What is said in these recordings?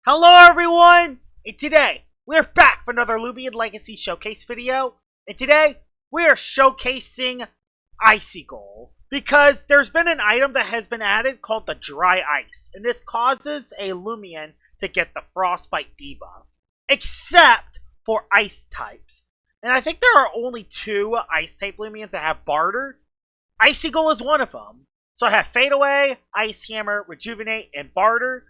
Hello everyone! And today, we're back for another Loomian Legacy Showcase video. And today, we are showcasing Icygool. Because there's been an item that has been added called the Dry Ice. And this causes a Loomian to get the frostbite debuff. Except for ice types. And I think there are only 2 ice type Loomians that have barter. Icygool is one of them. So I have Fade Away, Ice Hammer, Rejuvenate, and Barter.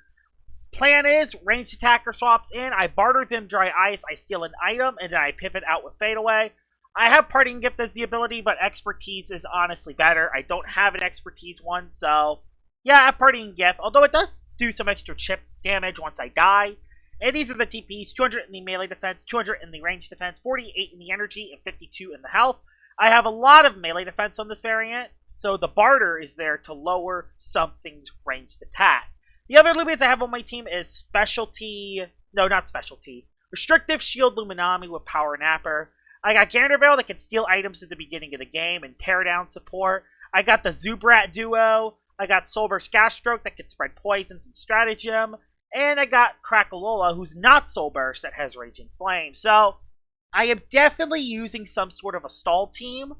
Plan is, ranged attacker swaps in, I barter them Dry Ice, I steal an item, and then I pivot out with Fade Away. I have Parting Gift as the ability, but Expertise is honestly better. I don't have an Expertise one, so yeah, I have Parting Gift, although it does do some extra chip damage once I die. And these are the TPs, 200 in the melee defense, 200 in the range defense, 48 in the energy, and 52 in the health. I have a lot of melee defense on this variant, so the barter is there to lower something's ranged attack. The other Loomians I have on my team is Restrictive Shield Luminami with Power Napper. I got Gandervale that can steal items at the beginning of the game and tear down support. I got the Zubrat duo. I got Soulburst Gasstroke that can spread poisons and stratagem. And I got Crackalola, who's not Soulburst, that has Raging Flame. So, I am definitely using some sort of a stall team.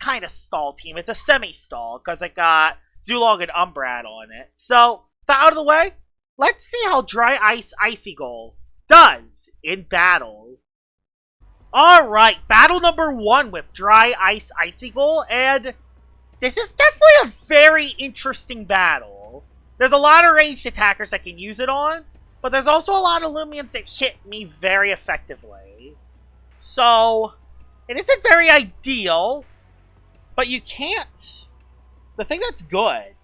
Kind of stall team. It's a semi-stall, because I got Zulong and Umbrat on it. So, that out of the way, let's see how Dry Ice Icigool does in battle. Alright, battle number 1 with Dry Ice Icigool, and this is definitely a very interesting battle. There's a lot of ranged attackers I can use it on, but there's also a lot of Loomians that hit me very effectively. So, it isn't very ideal, but you can't. The thing that's good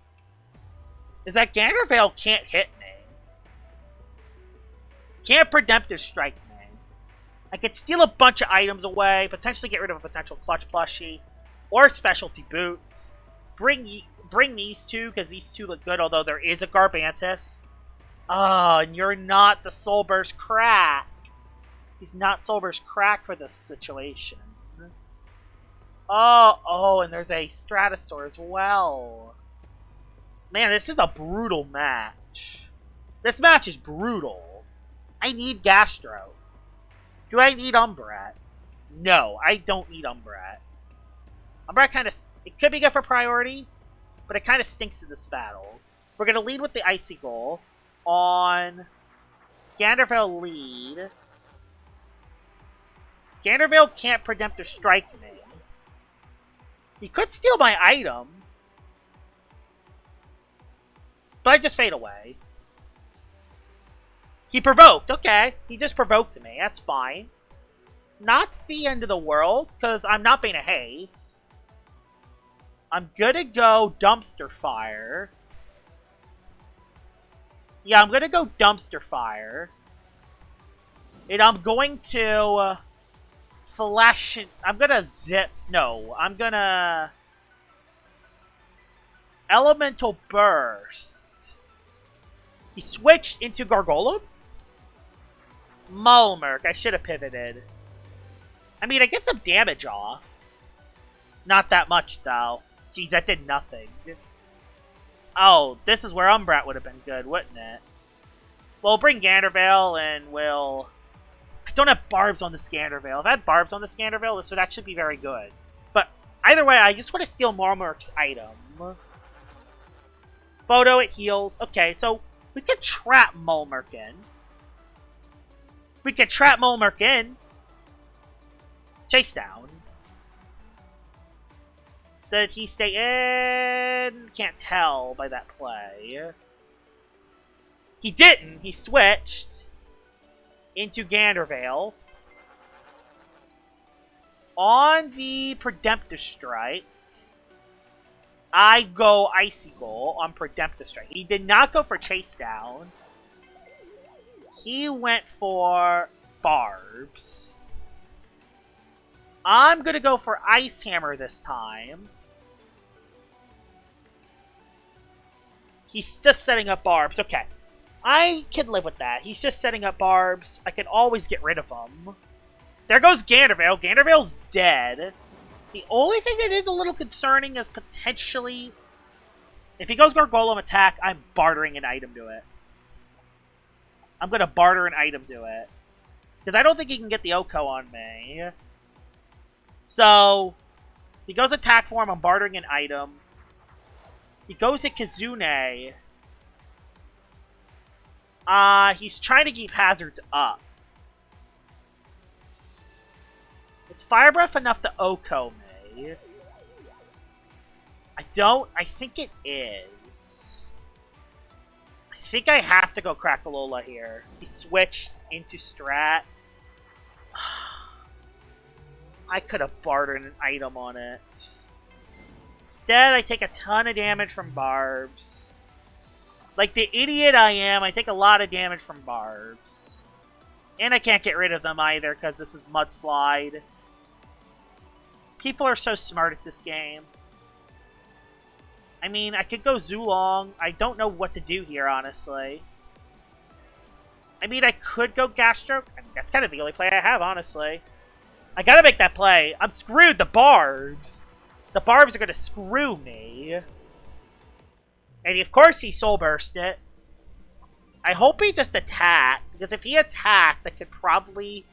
is that Gandervale can't hit me. Can't Redemptive Strike me. I could steal a bunch of items away, potentially get rid of a potential Clutch plushie, or Specialty Boots. Bring these 2, because these 2 look good, although there is a Garbantus. Oh, and you're not the Soulburst Crack. He's not Soulburst Crack for this situation. Oh, and there's a Stratosaur as well. Man, this is a brutal match. This match is brutal. I need Gastro. Do I need Umbrat? No, I don't need Umbrat. Umbrat kind of... It could be good for priority, but it kind of stinks in this battle. We're going to lead with the Icygool on Gandervale lead. Gandervale can't Redemptive Strike me. He could steal my item, but I just fade away. He provoked. Okay. He just provoked me. That's fine. Not the end of the world, because I'm not being a haze. I'm gonna go Dumpster Fire. Yeah, I'm gonna go Dumpster Fire. And I'm going to flash... I'm gonna zip... No, I'm gonna... Elemental Burst. He switched into Gargolem? Mulmurk. I should have pivoted. I mean, I get some damage off. Not that much, though. Jeez, that did nothing. Oh, this is where Umbrat would have been good, wouldn't it? We'll bring Gandervale, and we'll... I don't have Barbs on the Gandervale. If I had Barbs on the Gandervale, this would actually be very good. But either way, I just want to steal Mulmurk's item. Photo, it heals. Okay, so we could trap Mulmurk in. We could trap Mulmurk in. Chase down. Did he stay in? Can't tell by that play. He didn't. He switched into Gandervale. On the Redemptive Strike, I go Icygool on Redemptive Strike. He did not go for Chase Down. He went for Barbs. I'm going to go for Ice Hammer this time. He's just setting up Barbs. Okay. I can live with that. He's just setting up Barbs. I can always get rid of him. There goes Gandervale. Gandervale's dead. The only thing that is a little concerning is potentially... If he goes Gargolem attack, I'm bartering an item to it. I'm going to barter an item to it. Because I don't think he can get the Oko on me. So, he goes attack form, I'm bartering an item. He goes at Kizune. He's trying to keep hazards up. Is Fire Breath enough to Oko me? I think it is. I think I have to go Crackalola here. He switched into Strat. I could have bartered an item on it. Instead, I take a ton of damage from Barbs. Like the idiot I am, I take a lot of damage from Barbs. And I can't get rid of them either, because this is Mudslide. People are so smart at this game. I mean, I could go Zulong. I don't know what to do here, honestly. I mean, I could go Gastroke. I mean, that's kind of the only play I have, honestly. I gotta make that play. I'm screwed. The Barbs. The Barbs are gonna screw me. And of course he Soul Burst it. I hope he just attacked. Because if he attacked, I could probably...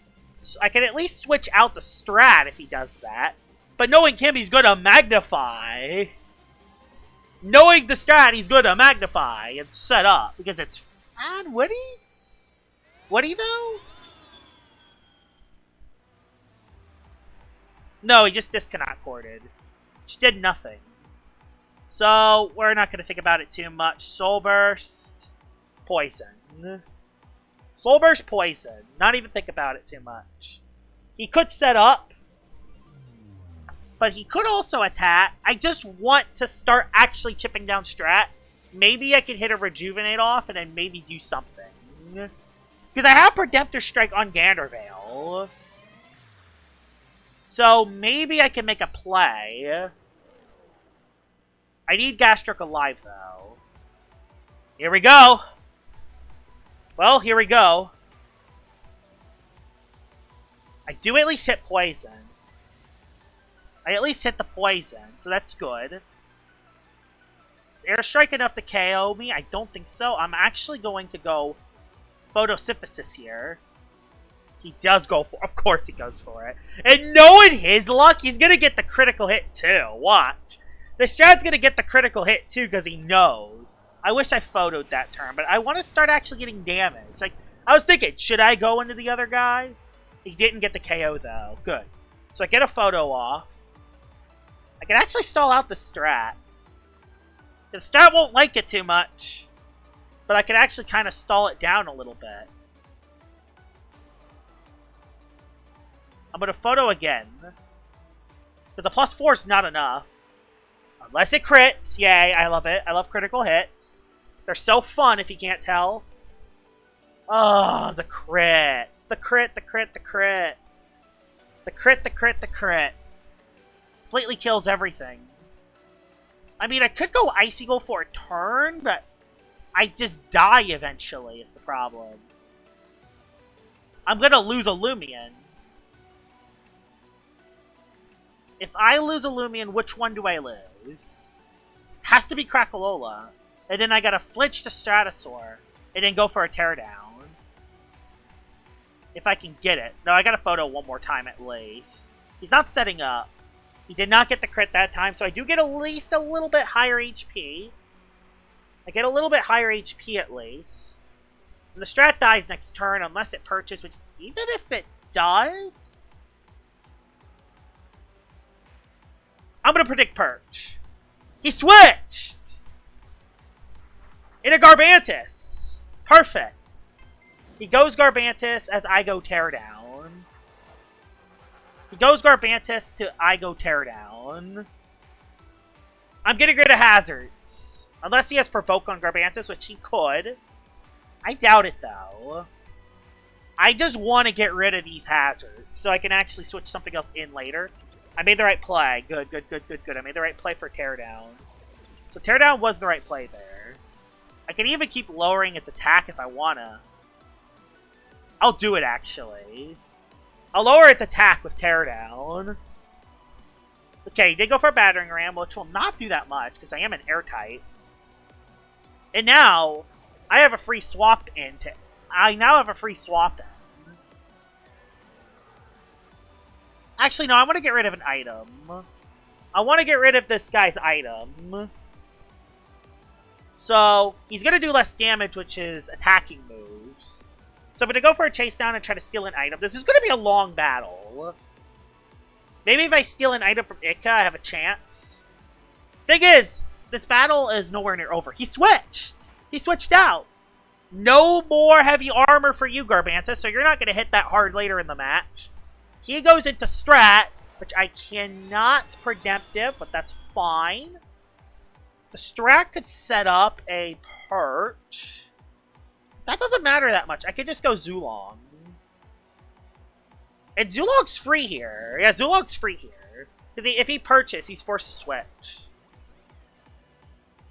I can at least switch out the Strat if he does that. But knowing him, he's gonna Magnify. Knowing the Strat, he's gonna Magnify and set up. Because it's... And would he? Would he though? No, he just disconnect corded. Which did nothing. So, we're not going to think about it too much. Soul Burst. Poison. Soul Burst, Poison. Not even think about it too much. He could set up. But he could also attack. I just want to start actually chipping down Strat. Maybe I could hit a Rejuvenate off and then maybe do something. Because I have Redemptor Strike on Gandervale. So maybe I can make a play. I need Gastroke alive, though. Here we go. Well, here we go. I do at least hit Poison. I at least hit the Poison, so that's good. Is Air Strike enough to KO me? I don't think so. I'm actually going to go Photosynthesis here. He does go for... Of course he goes for it. And knowing his luck, he's going to get the critical hit too. Watch. The Strat's going to get the critical hit too because he knows. I wish I photoed that turn, but I want to start actually getting damage. Like, I was thinking, should I go into the other guy? He didn't get the KO though. Good. So I get a photo off. I can actually stall out the Strat. The Strat won't like it too much. But I can actually kind of stall it down a little bit. I'm going to photo again. Because the +4 is not enough. Unless it crits. Yay, I love it. I love critical hits. They're so fun if you can't tell. Oh, the crits. The crit, the crit, the crit. The crit, the crit, the crit. Completely kills everything. I mean, I could go Icygool for a turn, but I just die eventually is the problem. I'm going to lose a Loomian. If I lose a Loomian, which one do I lose? Has to be Crackalola. And then I gotta flinch to Stratosaur. And then go for a teardown. If I can get it. No, I gotta photo one more time at least. He's not setting up. He did not get the crit that time, so I do get at least a little bit higher HP. I get a little bit higher HP at least. And the Strat dies next turn unless it perches, which even if it does... I'm going to predict Perch. He switched! In a Garbantis. Perfect. He goes Garbantis as I go Teardown. He goes Garbantis to I go Teardown. I'm getting rid of hazards. Unless he has Provoke on Garbantis, which he could. I doubt it, though. I just want to get rid of these hazards so I can actually switch something else in later. I made the right play. Good, good, good, good, good. I made the right play for Teardown. So Teardown was the right play there. I can even keep lowering its attack if I wanna. I'll do it, actually. I'll lower its attack with Teardown. Okay, he did go for a Battering Ram, which will not do that much, because I am an Airtight. And now, I have a free swap in to I now have a free swap then. Actually, no, I want to get rid of an item. I want to get rid of this guy's item. So, he's going to do less damage, which is attacking moves. So I'm going to go for a chase down and try to steal an item. This is going to be a long battle. Maybe if I steal an item from Ica, I have a chance. Thing is, this battle is nowhere near over. He switched. He switched out. No more heavy armor for you, Garbanza, so you're not going to hit that hard later in the match. He goes into Strat, which I cannot preemptive, but that's fine. The Strat could set up a Perch. That doesn't matter that much. I could just go Zulong. And Zulong's free here. Yeah, Zulong's free here. Because if he Perches, he's forced to switch.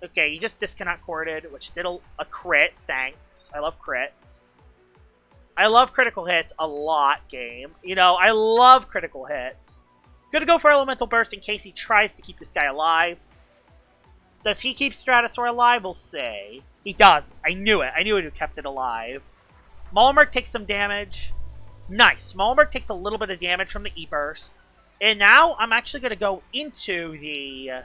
Okay, you just disconnect corded, which did a crit. Thanks. I love crits. I love critical hits a lot, game. You know, I love critical hits. Gonna go for Elemental Burst in case he tries to keep this guy alive. Does he keep Stratosaur alive? We'll see. He does. I knew it. I knew it would have kept it alive. Malmark takes some damage. Nice. Malmark takes a little bit of damage from the E-Burst. And now I'm actually going to go into the...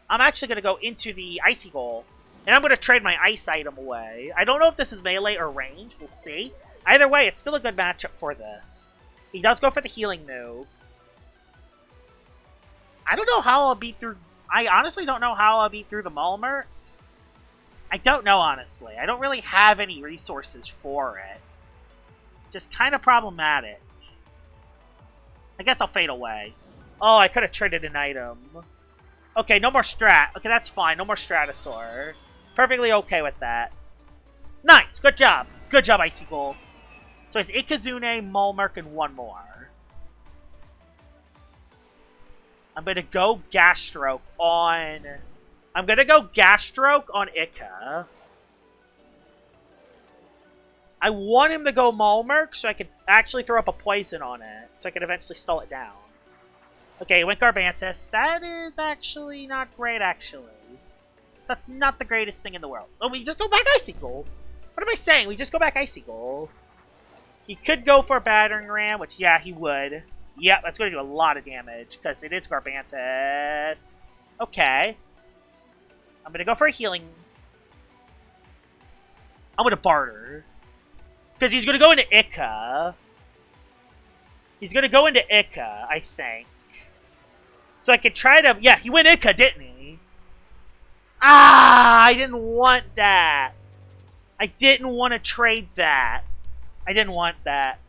Icygool. And I'm going to trade my ice item away. I don't know if this is melee or range. We'll see. Either way, it's still a good matchup for this. He does go for the healing move. I don't know how I'll beat through... I honestly don't know how I'll beat through the Malmark. I don't know, honestly. I don't really have any resources for it. Just kind of problematic. I guess I'll fade away. Oh, I could have traded an item. Okay, no more Strat. Okay, that's fine. No more Stratosaur. Perfectly okay with that. Nice. Good job. Good job, Icygool. So it's Ikazune, Malmark, and one more. I'm going to go Gastroke on... Ica. I want him to go Malmark so I could actually throw up a poison on it. So I could eventually stall it down. Okay, went Garbantis. That is actually not great, actually. That's not the greatest thing in the world. Oh, we just go back Icygool. What am I saying? We just go back Icygool. He could go for a Battering Ram, which, yeah, he would. Yep, that's going to do a lot of damage, because it is Garbantis. Okay. I'm going to go for a healing. I'm going to barter. Because he's going to go into Ica. He's going to go into Ica, I think. So I could try to... Yeah, he went Ica, didn't he? Ah, I didn't want that. I didn't want to trade that. I didn't want that.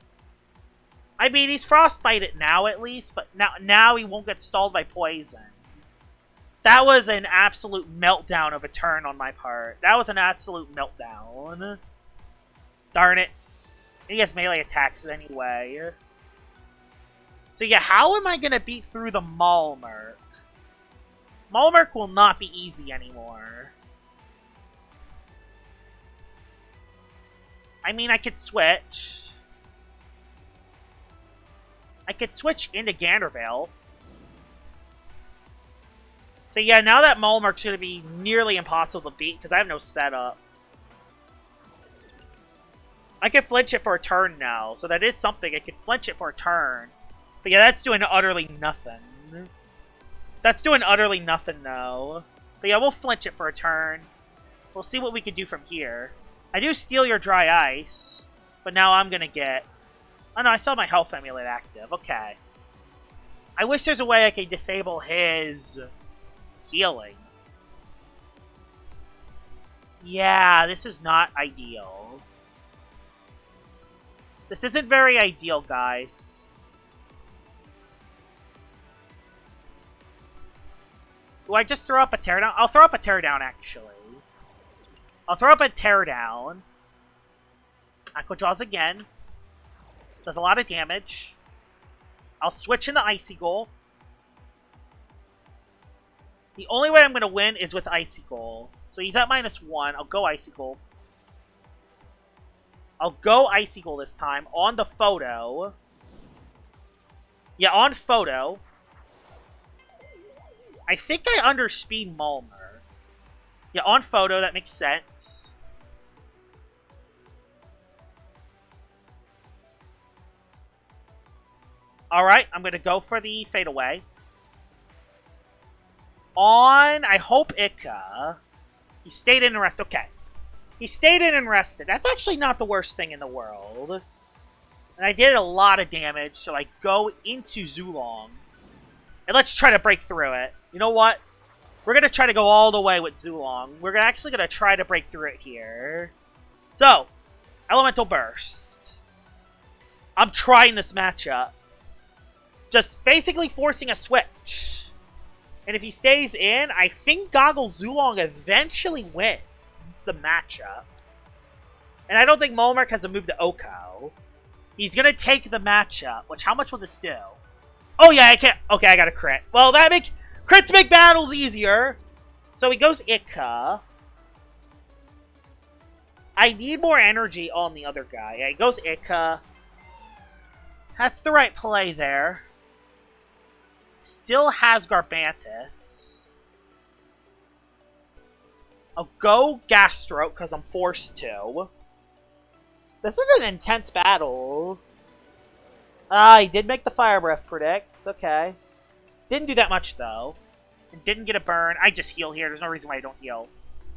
I mean, he's frostbite it now at least, but now he won't get stalled by poison. That was an absolute meltdown of a turn on my part. That was an absolute meltdown. Darn it. He has melee attacks anyway. So yeah, how am I going to beat through the Malmark? Malmark will not be easy anymore. I mean, I could switch. I could switch into Gandervale. So yeah, now that Malmark's going to be nearly impossible to beat because I have no setup. I can flinch it for a turn now, so that is something. I can flinch it for a turn. But yeah, that's doing utterly nothing. That's doing utterly nothing, though. But yeah, we'll flinch it for a turn. We'll see what we can do from here. I do steal your Dry Ice, but now I'm going to get... Oh no, I still have my Health Amulet active. Okay. I wish there's a way I could disable his healing. Yeah, this is not ideal. This isn't very ideal, guys. Do I just throw up a teardown? I'll throw up a teardown, actually. I'll throw up a teardown. Aqua Jaws again. Does a lot of damage. I'll switch into Icygool. The only way I'm going to win is with Icygool. So he's at -1. I'll go Icygool. I'll go Icygool this time on the photo. Yeah, on photo. I think I underspeed Malmer. Yeah, on photo, that makes sense. Alright, I'm going to go for the fadeaway. On, I hope Ica. He stayed in and rested. Okay. He stayed in and rested. That's actually not the worst thing in the world. And I did a lot of damage, so I go into Zulong. And let's try to break through it. You know what? We're going to try to go all the way with Zulong. We're actually going to try to break through it here. So, Elemental Burst. I'm trying this matchup. Just basically forcing a switch. And if he stays in, I think Goggle Zulong eventually wins the matchup. And I don't think Molmark has a move to Oko. He's going to take the matchup, which how much will this do? Oh yeah, I can't. Okay, I got a crit. Well, crits make battles easier. So he goes Ica. I need more energy on the other guy. Yeah, he goes Ica. That's the right play there. Still has Garbantus. I'll go Gastro because I'm forced to. This is an intense battle. He did make the Fire Breath predict. It's okay. Didn't do that much, though. And didn't get a burn. I just heal here. There's no reason why I don't heal.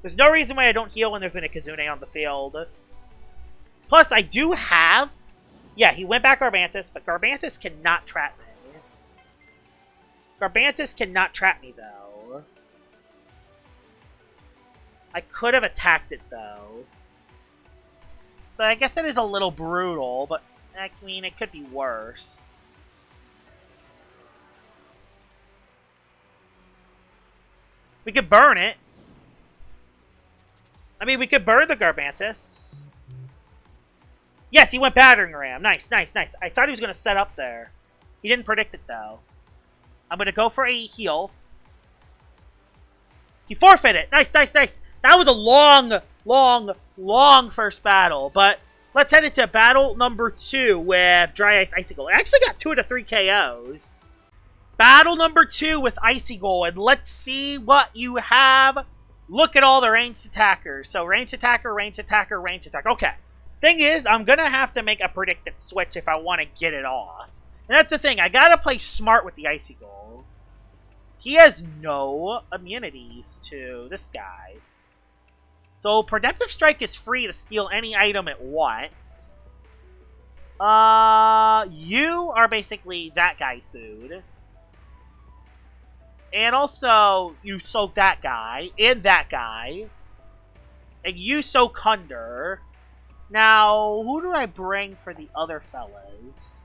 There's no reason why I don't heal when there's an Ikazune on the field. Plus, I do have... Yeah, he went back Garbantus, but Garbantus cannot trap me. Garbantus cannot trap me, though. I could have attacked it, though. So I guess that is a little brutal, but I mean, it could be worse. We could burn it. I mean, we could burn the Garbantus. Yes, he went Battering Ram. Nice, nice, nice. I thought he was going to set up there. He didn't predict it, though. I'm going to go for a heal. He forfeited. Nice, nice, nice. That was a long, long, long first battle. But let's head into battle number 2 with Dry Ice Icigool. I actually got 2 out of 3 KOs. Battle number 2 with Icygool. And let's see what you have. Look at all the ranged attackers. So ranged attacker, ranged attacker, ranged attacker. Okay. Thing is, I'm going to have to make a predicted switch if I want to get it off. And that's the thing. I got to play smart with the Icygool. He has no immunities to this guy. So, Predictive Strike is free to steal any item it wants. You are basically that guy food. And also, you soak that guy, and that guy. And you soak Hunder. Now, who do I bring for the other fellas?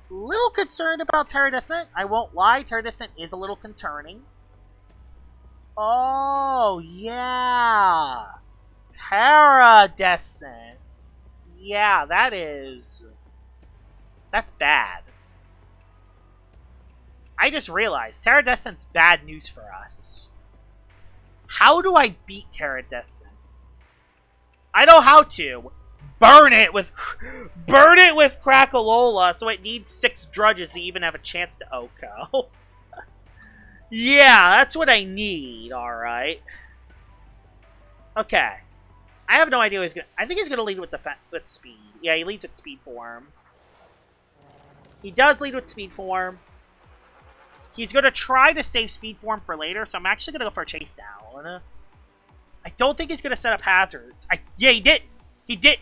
Little concerned about Terradescent. I won't lie, Terradescent is a little concerning. Oh, yeah. Terradescent. Yeah, that's bad. I just realized, Terradescent's bad news for us. How do I beat Terradescent? I know how to. Burn it with Crackalola, so it needs 6 drudges to even have a chance to Oko. Yeah, that's what I need, alright. Okay. I have no idea what he's gonna... I think he's gonna lead with speed. Yeah, he leads with speed form. He does lead with speed form. He's gonna try to save speed form for later, so I'm actually gonna go for a chase down. I don't think he's gonna set up hazards. Yeah, he did! He did!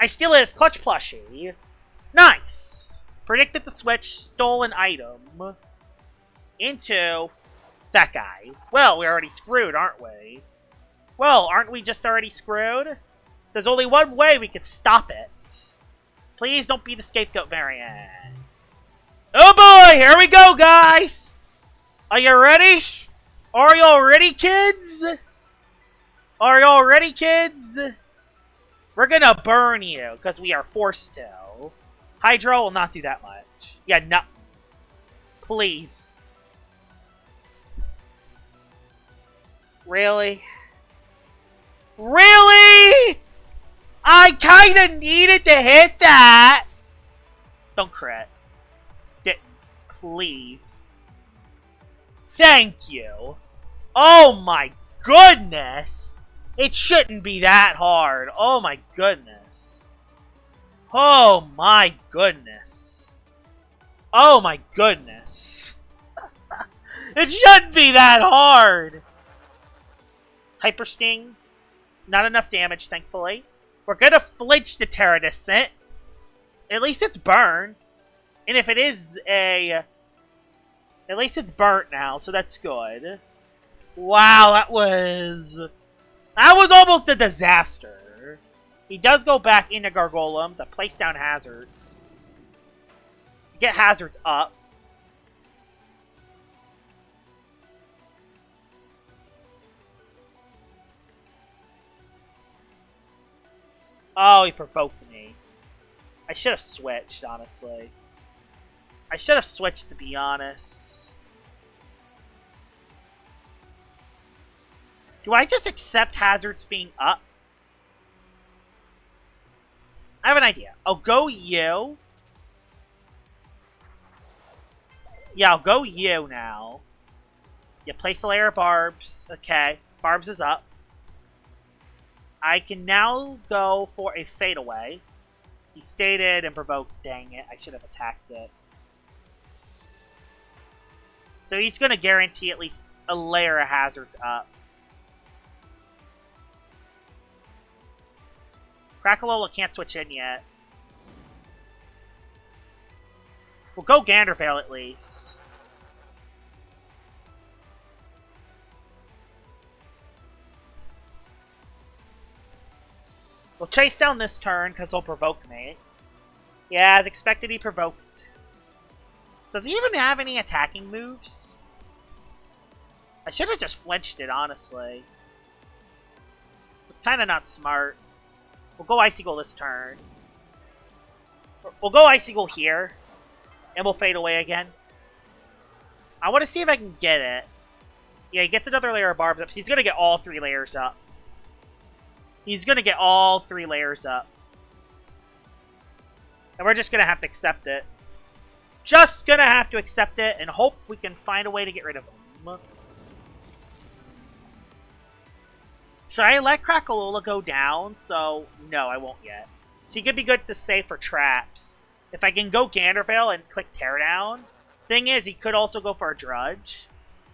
I steal his clutch plushie. Nice! Predicted the switch, stole an item. Into that guy. Well, we're already screwed, aren't we? Well, aren't we just already screwed? There's only one way we could stop it. Please don't be the scapegoat variant. Oh boy, here we go, guys! Are you ready? Are y'all ready, kids? Are y'all ready, kids? We're gonna burn you, because we are forced to. Hydro will not do that much. Yeah, no. Please. Really? Really? I kinda needed to hit that! Don't crit. Didn't. Please. Thank you. Oh my goodness! It shouldn't be that hard. Oh my goodness. Oh my goodness. Oh my goodness. It shouldn't be that hard. Hyper Sting. Not enough damage, thankfully. We're gonna flinch the Pterodactyl. At least it's burned. And if it is a... At least it's burnt now, so that's good. Wow, that was almost a disaster. He does go back into Gargolem to place down hazards. Get hazards up. Oh, he provoked me. I should have switched, honestly. I should have switched, to be honest. Do I just accept hazards being up? I have an idea. I'll go you. Yeah, I'll go you now. You place a layer of barbs. Okay, barbs is up. I can now go for a fadeaway. He stated and provoked. Dang it, I should have attacked it. So he's going to guarantee at least a layer of hazards up. Crackalola can't switch in yet. We'll go Gandervale at least. We'll chase down this turn because he'll provoke me. Yeah, as expected, he provoked. Does he even have any attacking moves? I should have just flinched it, honestly. It's kind of not smart. We'll go Icygool this turn. We'll go Icygool here. And we'll fade away again. I want to see if I can get it. Yeah, he gets another layer of barbs up. He's going to get all 3 layers up. He's going to get all 3 layers up. And we're just going to have to accept it. Just going to have to accept it and hope we can find a way to get rid of him. Should I let Crackalola go down? So, no, I won't yet. So he could be good to save for traps. If I can go Gandervale and click Teardown. Thing is, he could also go for a Drudge.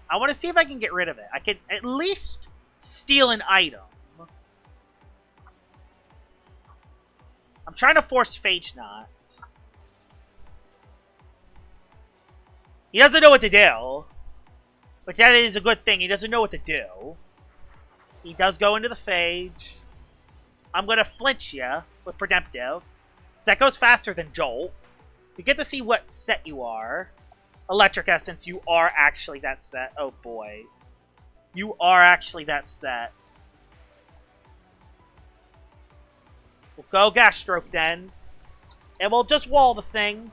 I want to see if I can get rid of it. I could at least steal an item. I'm trying to force Phage Knot. He doesn't know what to do. But that is a good thing. He doesn't know what to do. He does go into the Phage. I'm going to flinch you with Redemptive. That goes faster than Jolt. You get to see what set you are. Electric Essence, you are actually that set. Oh boy. You are actually that set. We'll go Gas Stroke then. And we'll just wall the thing.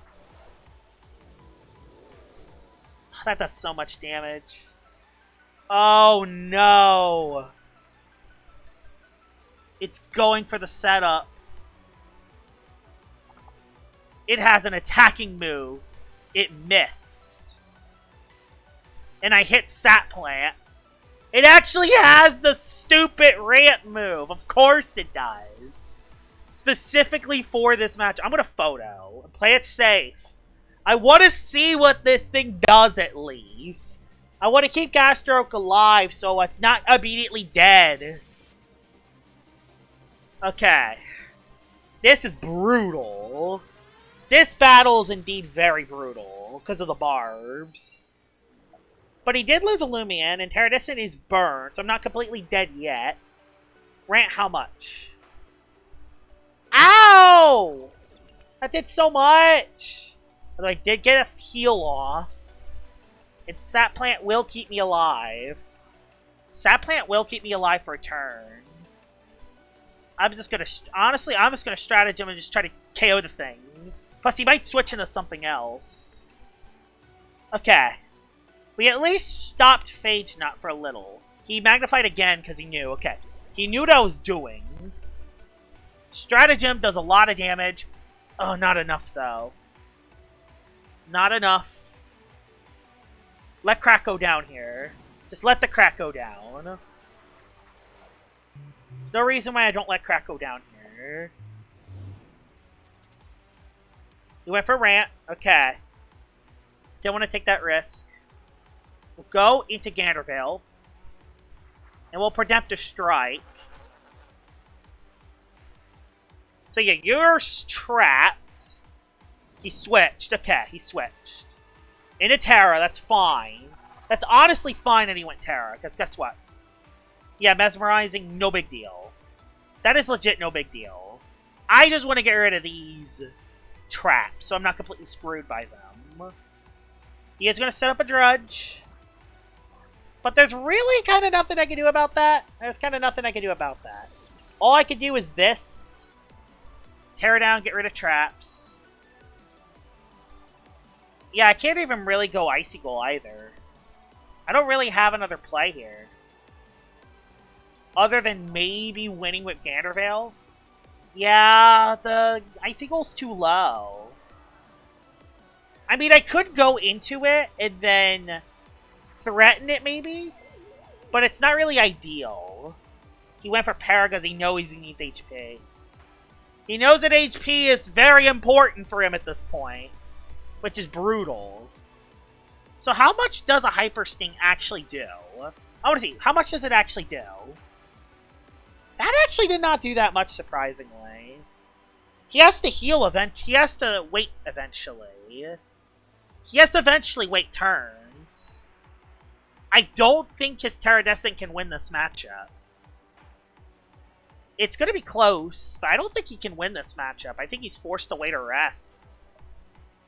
That does so much damage. Oh no. It's going for the setup. It has an attacking move. It missed. And I hit Sat Plant. It actually has the stupid rant move. Of course it does. Specifically for this match. I'm going to photo and play it safe. I want to see what this thing does at least. I want to keep Gastroke alive so it's not immediately dead. Okay. This is brutal. This battle is indeed very brutal because of the barbs. But he did lose a Loomian, and Pterodactyl is burned, so I'm not completely dead yet. Rant how much? Ow! That did so much! Although I did get a heal off. And Sap Plant will keep me alive. Sap Plant will keep me alive for a turn. I'm just gonna... Honestly, I'm just gonna stratagem and just try to KO the thing. Plus, he might switch into something else. Okay. We at least stopped Phage Knot for a little. He magnified again because he knew. Okay. He knew what I was doing. Stratagem does a lot of damage. Oh, not enough, though. Not enough. Let Crack go down here. Just let the Crack go down. There's no reason why I don't let Crack go down here. He went for Rant. Okay. Don't want to take that risk. We'll go into Ganderville. And we'll Preemptive Strike. So yeah, you're trapped. He switched. Okay, he switched. Into Terra, that's fine. That's honestly fine that he went Terra, because guess what? Yeah, Mesmerizing, no big deal. That is legit no big deal. I just want to get rid of these traps, so I'm not completely screwed by them. He is going to set up a Drudge. But there's really kind of nothing I can do about that. There's kind of nothing I can do about that. All I can do is this. Tear down, get rid of traps. Yeah, I can't even really go Icygool either. I don't really have another play here. Other than maybe winning with Gandervale. Yeah, the Icygool's too low. I mean, I could go into it and then threaten it maybe, but it's not really ideal. He went for Para because he knows he needs HP. He knows that HP is very important for him at this point, which is brutal. So how much does a Hyper Sting actually do? I want to see, how much does it actually do? That actually did not do that much, surprisingly. He has to heal he has to wait eventually. He has to eventually wait turns. I don't think his Terradescent can win this matchup. It's going to be close, but I don't think he can win this matchup. I think he's forced to wait or rest.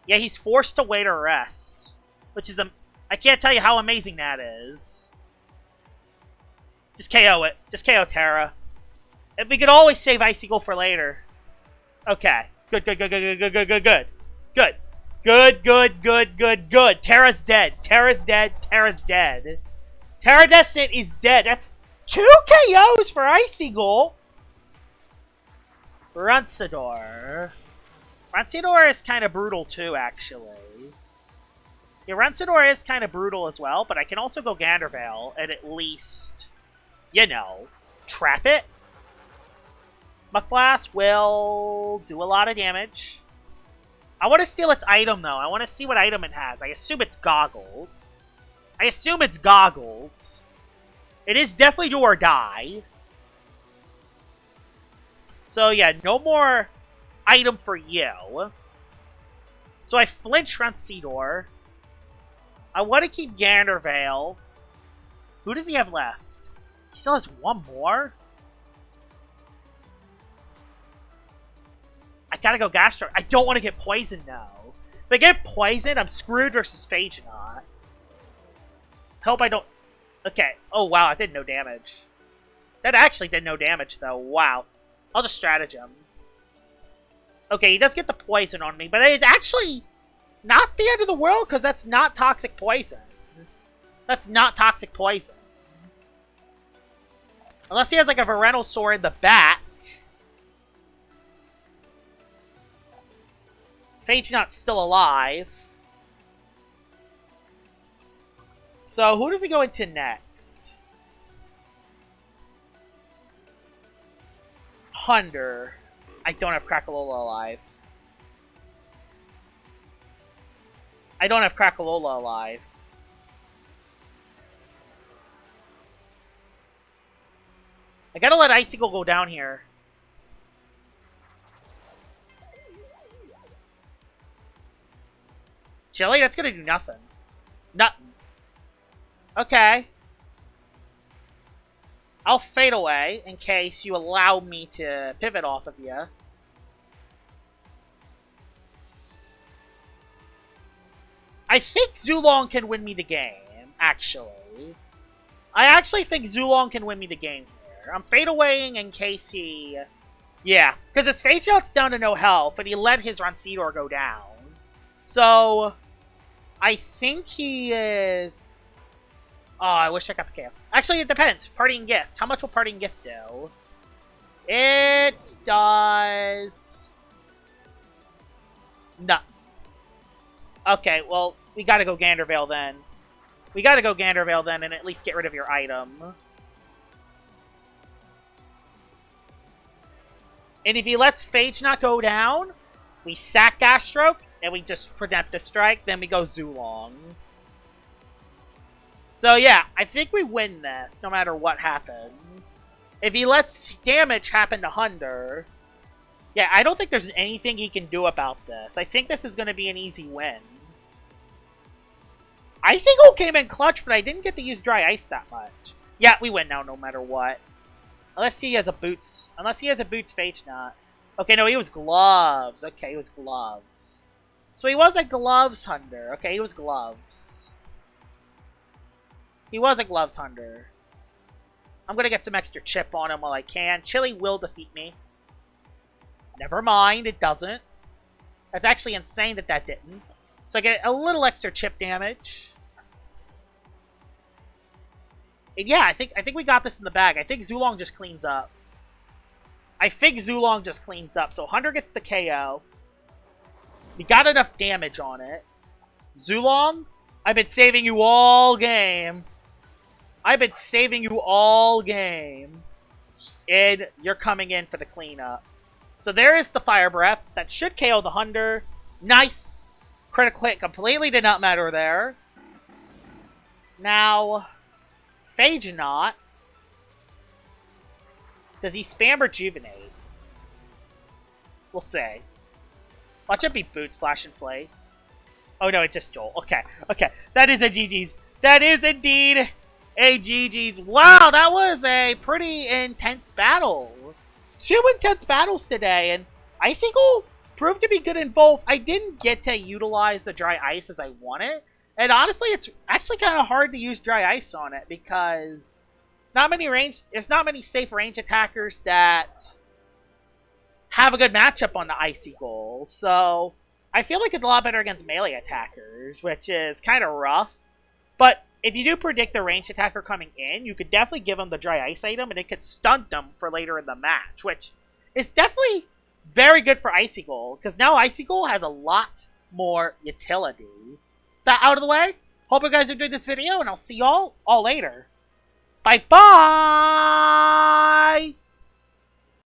Yeah, he's forced to wait or rest. Which is, I can't tell you how amazing that is. Just KO it. Just KO Terra. And we could always save Icygool for later. Okay. Good, good, good, good, good, good, good, good. Good. Good, good, good, good, good. Terra's dead. Terra's dead. Terra's dead. Terradescent is dead. That's 2 KOs for Icygool. Runciador. Runciador is kind of brutal too, actually. Yeah, Runciador is kind of brutal as well, but I can also go Gandervale and at least, you know, trap it. Muckblast will do a lot of damage. I want to steal its item, though. I want to see what item it has. I assume it's Goggles. I assume it's Goggles. It is definitely do or die. So, yeah, no more item for you. So I flinch Runciador. I want to keep Gandervale. Who does he have left? He still has one more? I gotta go Gastro. I don't want to get poisoned, though. If I get poisoned, I'm screwed versus Phagenot. Hope I don't... Okay. Oh, wow, I did no damage. That actually did no damage, though. Wow. I'll just stratagem. Okay, he does get the poison on me, but it's actually not the end of the world, because that's not toxic poison. That's not toxic poison. Unless he has, like, a Venusaur in the back. Phagenot's still alive. So, who does he go into next? Hunder. I don't have Crackalola alive. I don't have Crackalola alive. I gotta let Icygool go down here. Jelly? That's gonna do nothing. Nothing. Okay. I'll fade away in case you allow me to pivot off of you. I think Zulong can win me the game, actually. I actually think Zulong can win me the game here. I'm fade awaying in case he... Yeah, because his Fade Shot's down to no health, and he let his Runciador go down. So, I think he is... Oh, I wish I got the KO. Actually, it depends. Parting Gift. How much will Parting Gift do? It does... No. Okay, well, we gotta go Gandervale then. We gotta go Gandervale then and at least get rid of your item. And if he lets Phagenot go down, we sack Gastroke, and we just prevent the strike, then we go Zulong. So yeah, I think we win this, no matter what happens. If he lets damage happen to Hunder, yeah, I don't think there's anything he can do about this. I think this is going to be an easy win. Icygool came in clutch, but I didn't get to use Dry Ice that much. Yeah, we win now no matter what. Unless he has a Boots. Unless he has a Boots Fage Knot. Okay, no, he was Gloves. Okay, he was Gloves. So he was a Gloves Hunter. Okay, he was Gloves. He was a Gloves Hunter. I'm going to get some extra chip on him while I can. Chili will defeat me. Never mind, it doesn't. That's actually insane that that didn't. So I get a little extra chip damage. And yeah, I think we got this in the bag. I think Zulong just cleans up. So Hunter gets the KO. We got enough damage on it. Zulong, I've been saving you all game. And you're coming in for the cleanup. So there is the Fire Breath. That should KO the Hunter. Nice. Critical hit completely did not matter there. Now, Phage Knot. Does he spam Rejuvenate? We'll see. Watch it be Boots, Flash and Flay. Oh no, it's just Joel. Okay, okay. That is a GG's. That is indeed a GG's. Wow, that was a pretty intense battle. 2 intense battles today, and Icygool proved to be good in both. I didn't get to utilize the Dry Ice as I wanted. And honestly, it's actually kind of hard to use Dry Ice on it because there's not many safe range attackers that have a good matchup on the Icygool. So I feel like it's a lot better against melee attackers, which is kind of rough. But if you do predict the ranged attacker coming in, you could definitely give them the Dry Ice item, and it could stunt them for later in the match, which is definitely very good for Icygool, because now Icygool has a lot more utility. That out of the way, hope you guys enjoyed this video, and I'll see y'all all later. Bye-bye!